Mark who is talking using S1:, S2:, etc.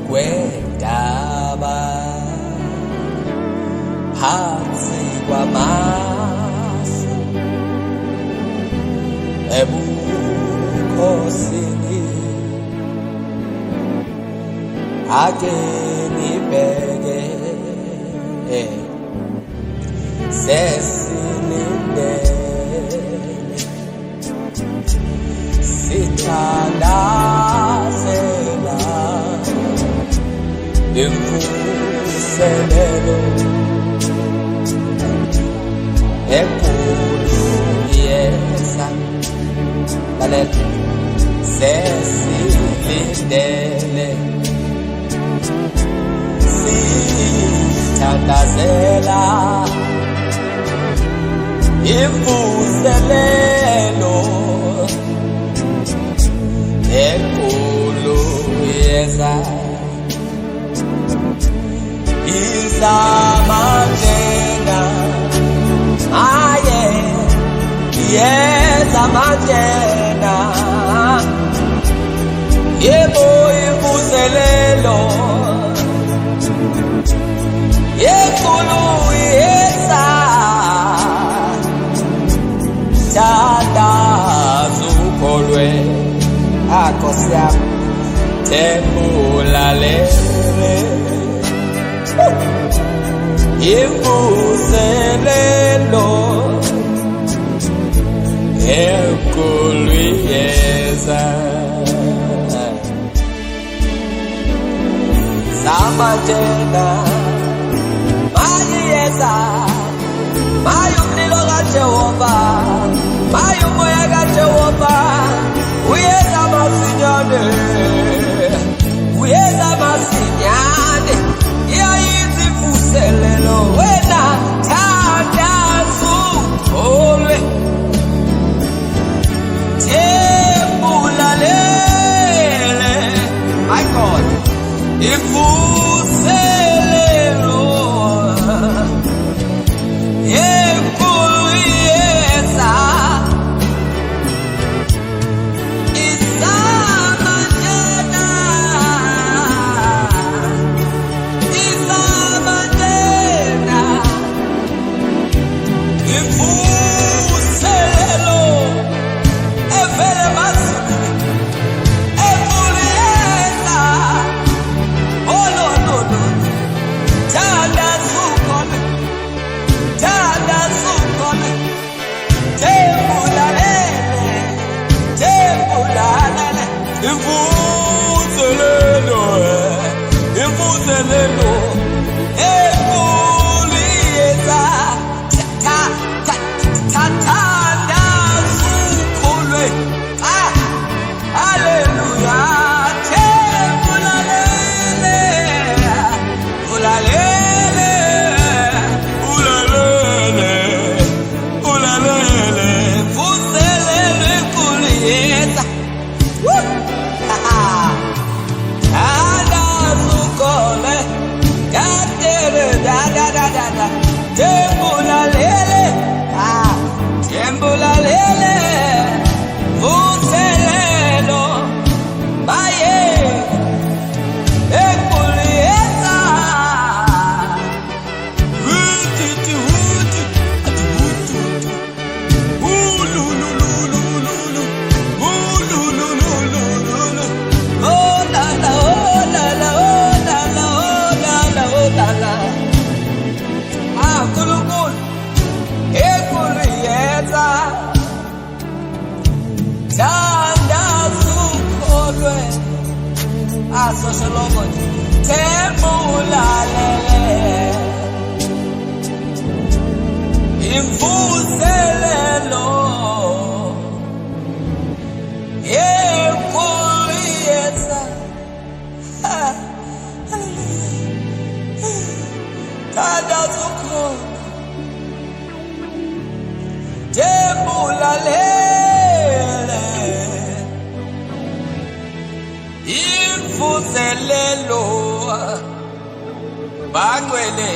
S1: kwendaba phansi kwamasu ebukhosini ake nibheke sesilindele sithandazela imvuselelo enkulu yeza lalela sesilindele sithandazela imvuselelo enkulu yeza izamantena aye yezamantena yebo imvuselelo enkulu yeza thandaza ukholwe Nkosi yami tembulalele imvuselelo enkulu yeza zamantena mayeza mayumlilo kaJehova mayumoya kaJehova uyeza masinyane yayithi imvuselelo wena thandaza ukholwe tembulalele my God imvuselelo enkulu yeza imvuselelo enkulu yeza thandaza ukholwe haleluya tembulalele ulalele mvuselelo enkulu yeza tembulalele vuselelo baye enkulu yeza thandaza ukholwe asosolomo tembulalele imvuselelo enkulu yeza thandaza ukholwe tembulalele imvuselelo bangcwele